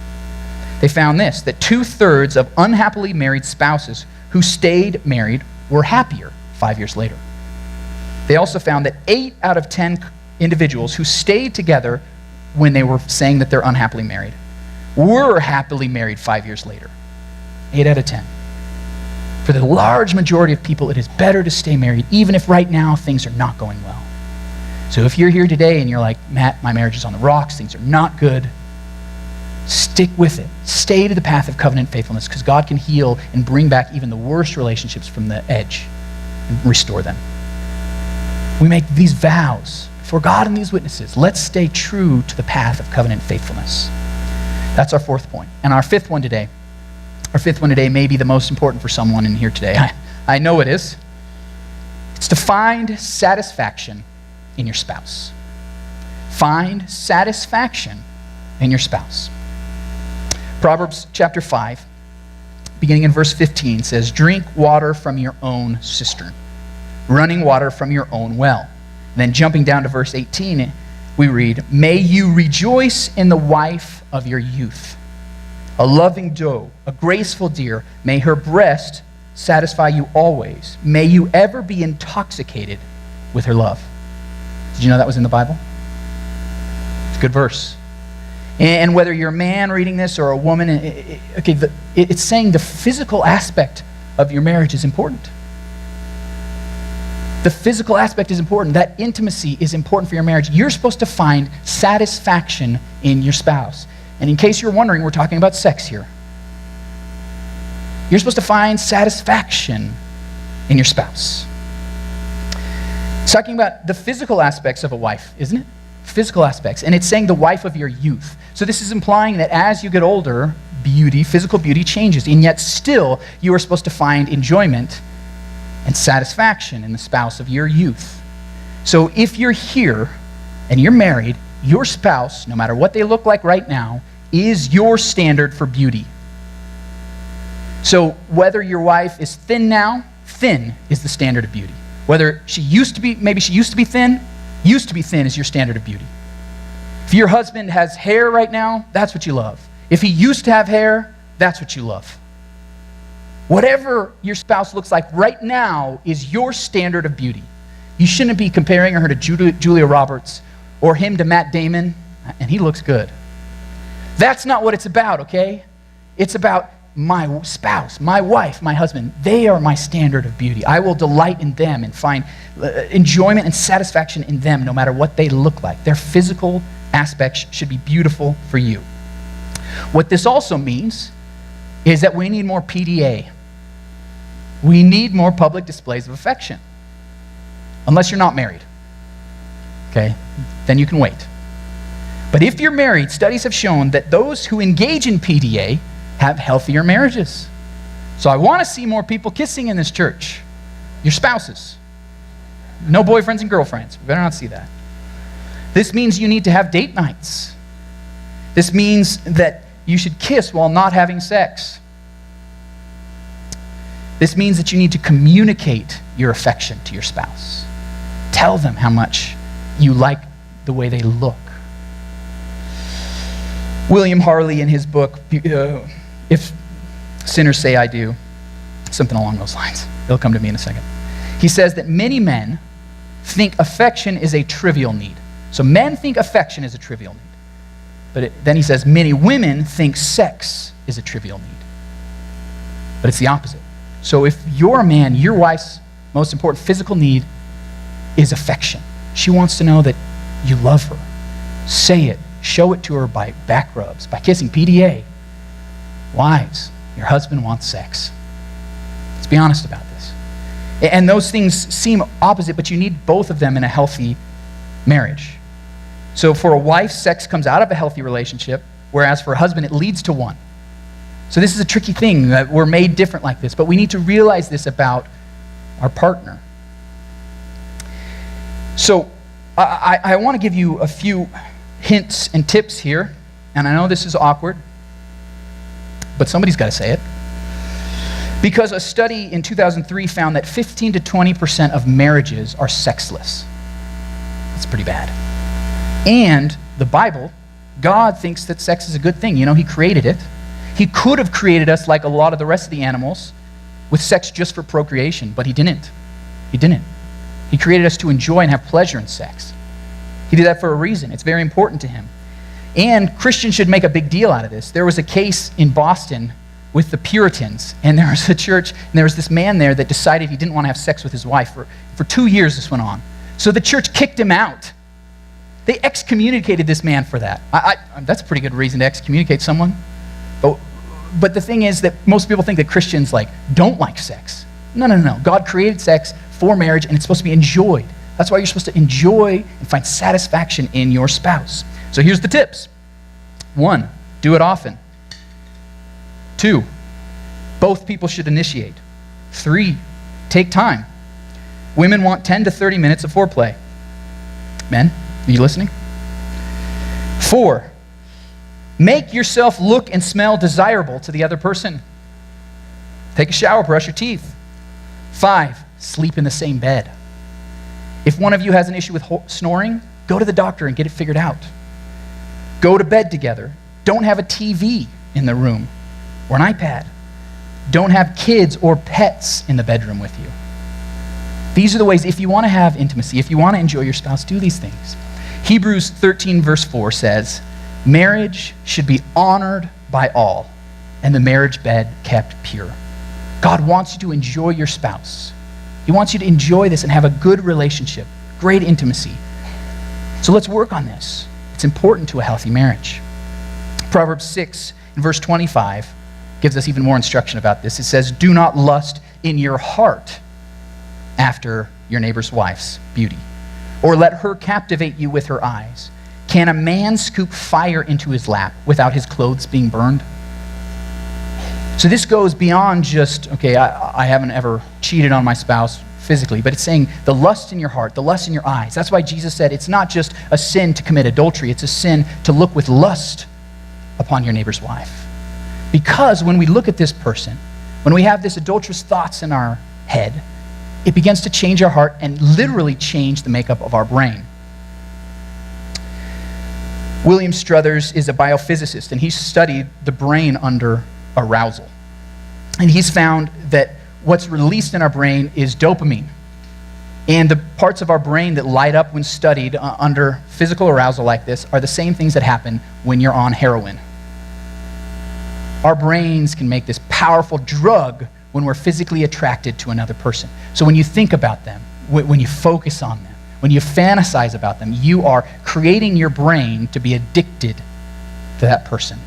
They found this, that 2/3 of unhappily married spouses who stayed married were happier 5 years later. They also found that 8 out of 10 individuals who stayed together when they were saying that they're unhappily married were happily married 5 years later. 8 out of 10. For the large majority of people, it is better to stay married, even if right now things are not going well. So if you're here today and you're like, Matt, my marriage is on the rocks, things are not good, stick with it. Stay to the path of covenant faithfulness, because God can heal and bring back even the worst relationships from the edge and restore them. We make these vows for God and these witnesses. Let's stay true to the path of covenant faithfulness. That's our fourth point. And our fifth one today may be the most important for someone in here today. I know it is. It's to find satisfaction in your spouse. Find satisfaction in your spouse. Proverbs chapter 5, beginning in verse 15, says, "Drink water from your own cistern, running water from your own well." And then jumping down to verse 18, we read, "May you rejoice in the wife of your youth, a loving doe, a graceful deer. May her breast satisfy you always. May you ever be intoxicated with her love." Did you know that was in the Bible? It's a good verse. And whether you're a man reading this or a woman, it's saying the physical aspect of your marriage is important. The physical aspect is important. That intimacy is important for your marriage. You're supposed to find satisfaction in your spouse. And in case you're wondering, we're talking about sex here. You're supposed to find satisfaction in your spouse. It's talking about the physical aspects of a wife, isn't it? Physical aspects. And it's saying the wife of your youth. So this is implying that as you get older, physical beauty changes. And yet still, you are supposed to find enjoyment and satisfaction in the spouse of your youth. So if you're here and you're married, your spouse, no matter what they look like right now, is your standard for beauty. So whether your wife is thin now, thin is the standard of beauty. Whether maybe she used to be thin is your standard of beauty. If your husband has hair right now, that's what you love. If he used to have hair, that's what you love. Whatever your spouse looks like right now is your standard of beauty. You shouldn't be comparing her to Julia Roberts or him to Matt Damon, and he looks good. That's not what it's about, okay? It's about my spouse, my wife, my husband. They are my standard of beauty. I will delight in them and find enjoyment and satisfaction in them no matter what they look like. Their physical aspects should be beautiful for you. What this also means is that we need more PDA. We need more public displays of affection. Unless you're not married. Okay? Then you can wait. But if you're married, studies have shown that those who engage in PDA have healthier marriages. So I want to see more people kissing in this church. Your spouses. No boyfriends and girlfriends. We better not see that. This means you need to have date nights. This means that you should kiss while not having sex. This means that you need to communicate your affection to your spouse. Tell them how much you like the way they look. William Harley, in his book, If Sinners Say I Do, something along those lines. It'll come to me in a second. He says that many men think affection is a trivial need. So men think affection is a trivial need. But then he says many women think sex is a trivial need. But it's the opposite. So if you're a man, your wife's most important physical need is affection. She wants to know that you love her. Say it. Show it to her by back rubs, by kissing, PDA. Wives, your husband wants sex. Let's be honest about this. And those things seem opposite, but you need both of them in a healthy marriage. So for a wife, sex comes out of a healthy relationship, whereas for a husband, it leads to one. So this is a tricky thing, that we're made different like this, but we need to realize this about our partner. So I want to give you a few hints and tips here, and I know this is awkward, but somebody's got to say it. Because a study in 2003 found that 15 to 20% of marriages are sexless. That's pretty bad. And the Bible, God thinks that sex is a good thing. You know, He created it. He could have created us like a lot of the rest of the animals with sex just for procreation, but He didn't. He didn't. He created us to enjoy and have pleasure in sex. He did that for a reason. It's very important to him. And Christians should make a big deal out of this. There was a case in Boston with the Puritans, and there was a church, and there was this man there that decided he didn't want to have sex with his wife. For 2 years this went on. So the church kicked him out. They excommunicated this man for that. That's a pretty good reason to excommunicate someone. But the thing is that most people think that Christians don't like sex. No. God created sex for marriage, and it's supposed to be enjoyed. That's why you're supposed to enjoy and find satisfaction in your spouse. So here's the tips. 1, do it often. 2, both people should initiate. 3, take time. Women want 10 to 30 minutes of foreplay. Men, are you listening? 4, make yourself look and smell desirable to the other person. Take a shower, brush your teeth. 5, sleep in the same bed. If one of you has an issue with snoring, go to the doctor and get it figured out. Go to bed together. Don't have a TV in the room or an iPad. Don't have kids or pets in the bedroom with you. These are the ways, if you want to have intimacy, if you want to enjoy your spouse, do these things. Hebrews 13 verse 4 says, marriage should be honored by all, and the marriage bed kept pure. God wants you to enjoy your spouse. He wants you to enjoy this and have a good relationship, great intimacy. So let's work on this. It's important to a healthy marriage. Proverbs 6 in verse 25 gives us even more instruction about this. It says, do not lust in your heart after your neighbor's wife's beauty, or let her captivate you with her eyes. Can a man scoop fire into his lap without his clothes being burned? So this goes beyond just, I haven't ever cheated on my spouse physically, but it's saying the lust in your heart, the lust in your eyes. That's why Jesus said it's not just a sin to commit adultery, it's a sin to look with lust upon your neighbor's wife. Because when we look at this person, when we have this adulterous thoughts in our head, it begins to change our heart and literally change the makeup of our brain. William Struthers is a biophysicist, and he's studied the brain under arousal. And he's found that what's released in our brain is dopamine. And the parts of our brain that light up when studied under physical arousal like this are the same things that happen when you're on heroin. Our brains can make this powerful drug when we're physically attracted to another person. So when you think about them, when you focus on them, when you fantasize about them, you are creating your brain to be addicted to that person.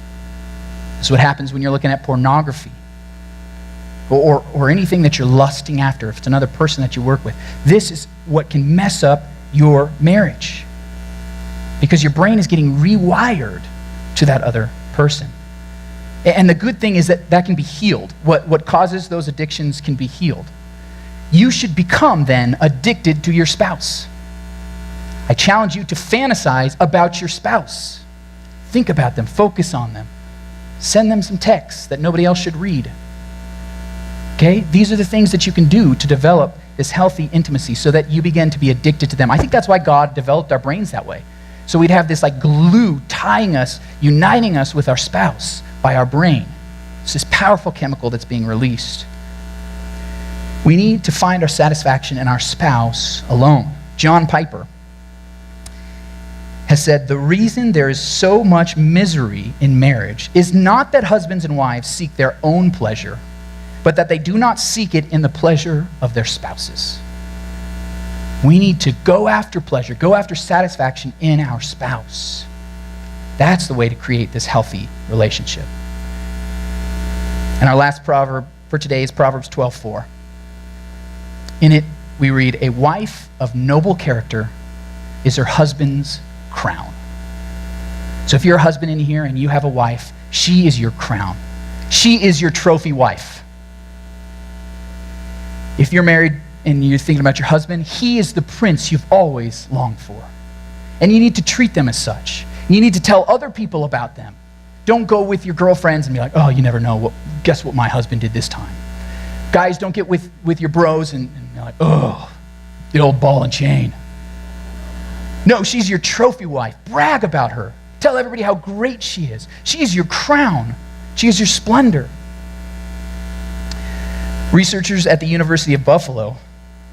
This is what happens when you're looking at pornography or anything that you're lusting after, if it's another person that you work with. This is what can mess up your marriage because your brain is getting rewired to that other person. And the good thing is that that can be healed. What causes those addictions can be healed. You should become then addicted to your spouse. I challenge you to fantasize about your spouse. Think about them, focus on them. Send them some texts that nobody else should read. Okay? These are the things that you can do to develop this healthy intimacy so that you begin to be addicted to them. I think that's why God developed our brains that way. So we'd have this glue tying us, uniting us with our spouse by our brain. It's this powerful chemical that's being released. We need to find our satisfaction in our spouse alone. John Piper has said, the reason there is so much misery in marriage is not that husbands and wives seek their own pleasure, but that they do not seek it in the pleasure of their spouses. We need to go after pleasure, go after satisfaction in our spouse. That's the way to create this healthy relationship. And our last proverb for today is Proverbs 12:4. In it, we read, a wife of noble character is her husband's crown. So if you're a husband in here and you have a wife, she is your crown. She is your trophy wife. If you're married and you're thinking about your husband, he is the prince you've always longed for. And you need to treat them as such. You need to tell other people about them. Don't go with your girlfriends and be like, oh, you never know. Guess what my husband did this time. Guys, don't get with your bros and you're like, oh, the old ball and chain. No, she's your trophy wife. Brag about her. Tell everybody how great she is. She is your crown. She is your splendor. Researchers at the University of Buffalo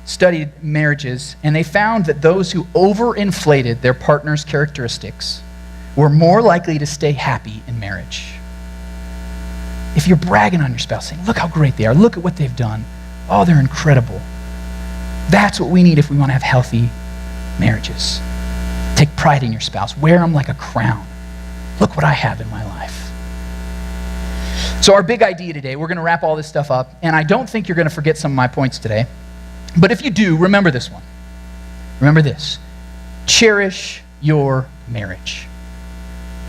studied marriages, and they found that those who overinflated their partner's characteristics were more likely to stay happy in marriage. If you're bragging on your spouse, saying, look how great they are, look at what they've done, oh, they're incredible. That's what we need if we want to have healthy marriages. Take pride in your spouse. Wear them like a crown. Look what I have in my life. So our big idea today, we're going to wrap all this stuff up, and I don't think you're going to forget some of my points today. But if you do, remember this one. Remember this. Cherish your marriage.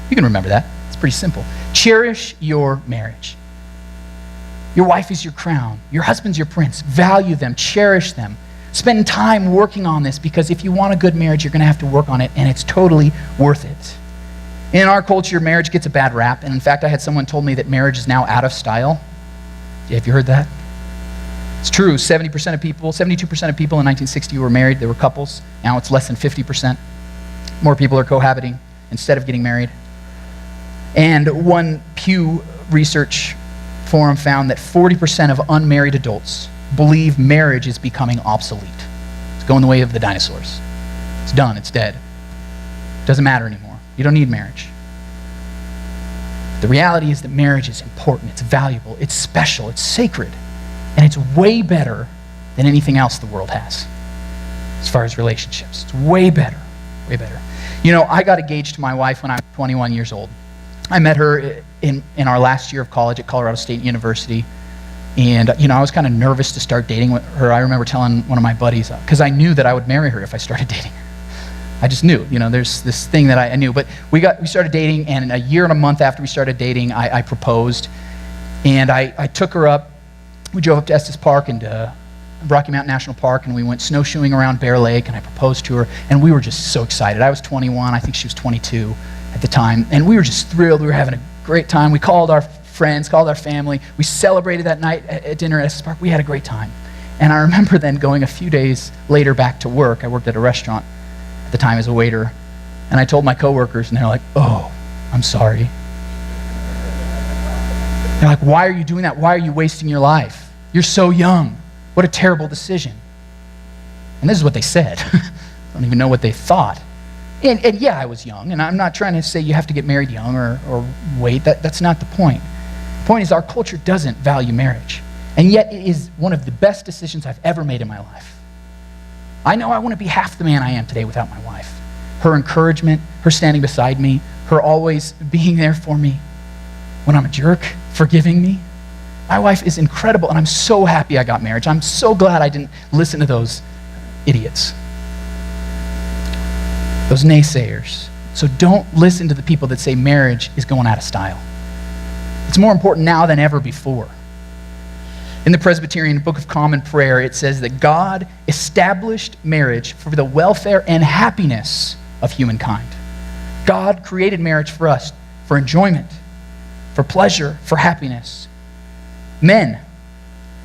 You can remember that. It's pretty simple. Cherish your marriage. Your wife is your crown. Your husband's your prince. Value them. Cherish them. Spend time working on this, because if you want a good marriage, you're going to have to work on it, and it's totally worth it. In our culture, marriage gets a bad rap, and in fact, I had someone told me that marriage is now out of style. Have you heard that? It's true. 72% of people in 1960 were married. They were couples. Now it's less than 50%. More people are cohabiting instead of getting married. And one Pew Research forum found that 40% of unmarried adults believe marriage is becoming obsolete. It's going the way of the dinosaurs. It's done. It's dead. It doesn't matter anymore. You don't need marriage. The reality is that marriage is important. It's valuable. It's special. It's sacred. And it's way better than anything else the world has as far as relationships. It's way better, way better. You know, I got engaged to my wife when I was 21 years old. I met her in our last year of college at Colorado State University. And, you know, I was kind of nervous to start dating with her. I remember telling one of my buddies, because I knew that I would marry her if I started dating her. I just knew, you know, there's this thing that I knew. But we started dating, and a year and a month after we started dating, I proposed. And I took her up. We drove up to Estes Park and Rocky Mountain National Park, and we went snowshoeing around Bear Lake, and I proposed to her, and we were just so excited. I was 21, I think she was 22 at the time, and we were just thrilled. We were having a great time. We called our friends, called our family. We celebrated that night at dinner at Estes Park. We had a great time. And I remember then going a few days later back to work. I worked at a restaurant at the time as a waiter, and I told my coworkers, and they're like, oh, I'm sorry. They're like, why are you doing that? Why are you wasting your life? You're so young. What a terrible decision. And this is what they said. I don't even know what they thought. And yeah, I was young, and I'm not trying to say you have to get married young or wait. That's not the point. The point is our culture doesn't value marriage. And yet it is one of the best decisions I've ever made in my life. I know I want to be half the man I am today without my wife. Her encouragement, her standing beside me, her always being there for me when I'm a jerk, forgiving me. My wife is incredible, and I'm so happy I got married. I'm so glad I didn't listen to those idiots, those naysayers. So don't listen to the people that say marriage is going out of style. It's more important now than ever before. In the Presbyterian Book of Common Prayer, it says that God established marriage for the welfare and happiness of humankind. God created marriage for us, for enjoyment, for pleasure, for happiness. Men,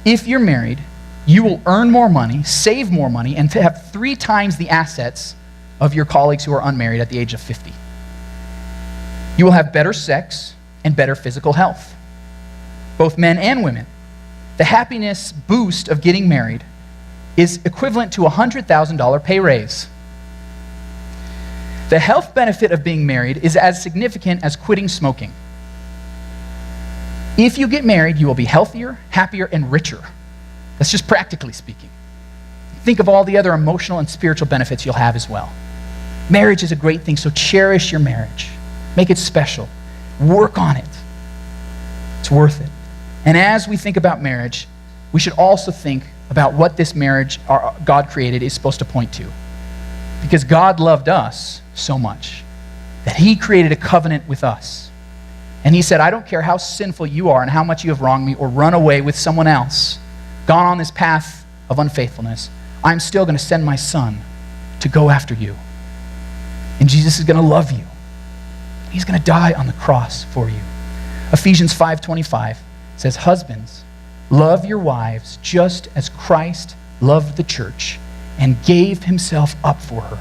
if you're married, you will earn more money, save more money, and have 3 times the assets of your colleagues who are unmarried at the age of 50. You will have better sex and better physical health, both men and women. The happiness boost of getting married is equivalent to a $100,000 pay raise. The health benefit of being married is as significant as quitting smoking. If you get married, you will be healthier, happier, and richer. That's just practically speaking. Think of all the other emotional and spiritual benefits you'll have as well. Marriage is a great thing, so cherish your marriage. Make it special. Work on it. It's worth it. And as we think about marriage, we should also think about what this marriage God created is supposed to point to. Because God loved us so much that he created a covenant with us. And he said, I don't care how sinful you are and how much you have wronged me or run away with someone else, gone on this path of unfaithfulness, I'm still going to send my son to go after you. And Jesus is going to love you. He's going to die on the cross for you. Ephesians 5:25 says, husbands, love your wives just as Christ loved the church and gave himself up for her.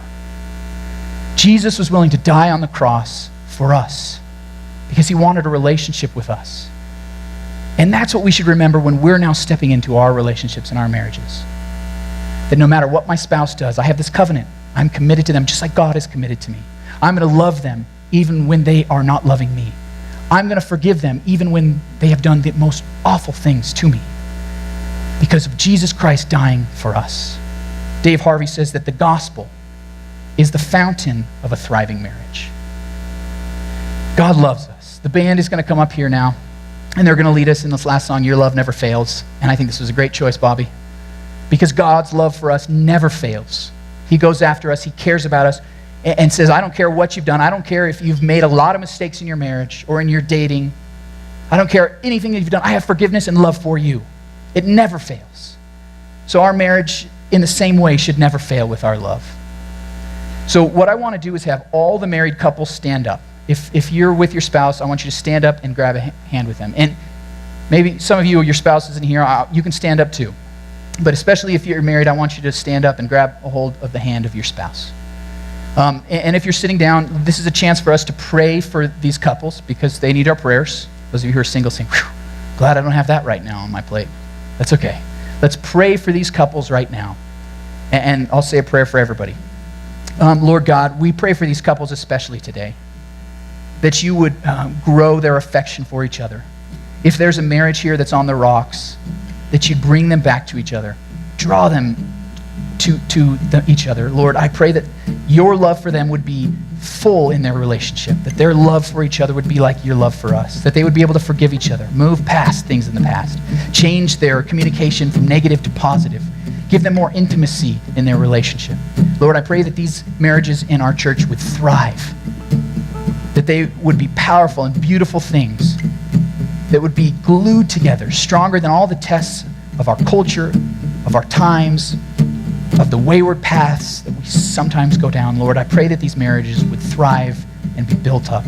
Jesus was willing to die on the cross for us because he wanted a relationship with us. And that's what we should remember when we're now stepping into our relationships and our marriages. That no matter what my spouse does, I have this covenant. I'm committed to them just like God is committed to me. I'm going to love them even when they are not loving me. I'm going to forgive them even when they have done the most awful things to me because of Jesus Christ dying for us. Dave Harvey says that the gospel is the fountain of a thriving marriage. God loves us. The band is going to come up here now, and they're going to lead us in this last song, Your Love Never Fails. And I think this was a great choice, Bobby, because God's love for us never fails. He goes after us. He cares about us and says, I don't care what you've done. I don't care if you've made a lot of mistakes in your marriage or in your dating. I don't care anything that you've done. I have forgiveness and love for you. It never fails. So our marriage, in the same way, should never fail with our love. So what I want to do is have all the married couples stand up. If you're with your spouse, I want you to stand up and grab a hand with them. And maybe some of you, your spouse isn't here, you can stand up too. But especially if you're married, I want you to stand up and grab a hold of the hand of your spouse. And if you're sitting down, this is a chance for us to pray for these couples because they need our prayers. Those of you who are single saying, glad I don't have that right now on my plate. That's okay. Let's pray for these couples right now. And I'll say a prayer for everybody. Lord God, we pray for these couples especially today, that you would grow their affection for each other. If there's a marriage here that's on the rocks, that you'd bring them back to each other. Draw them to each other. Lord, I pray that your love for them would be full in their relationship, that their love for each other would be like your love for us, that they would be able to forgive each other, move past things in the past, change their communication from negative to positive, give them more intimacy in their relationship. Lord, I pray that these marriages in our church would thrive, that they would be powerful and beautiful things that would be glued together, stronger than all the tests of our culture, of our times, of the wayward paths that we sometimes go down. Lord, I pray that these marriages would thrive and be built up.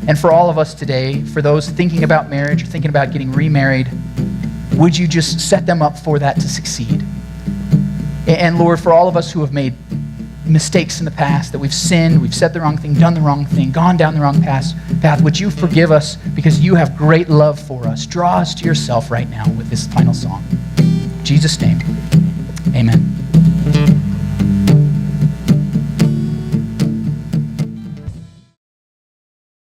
And for all of us today, for those thinking about marriage or thinking about getting remarried, would you just set them up for that to succeed? And Lord, for all of us who have made mistakes in the past, that we've sinned, we've said the wrong thing, done the wrong thing, gone down the wrong path, would you forgive us because you have great love for us? Draw us to yourself right now with this final song. In Jesus' name, amen.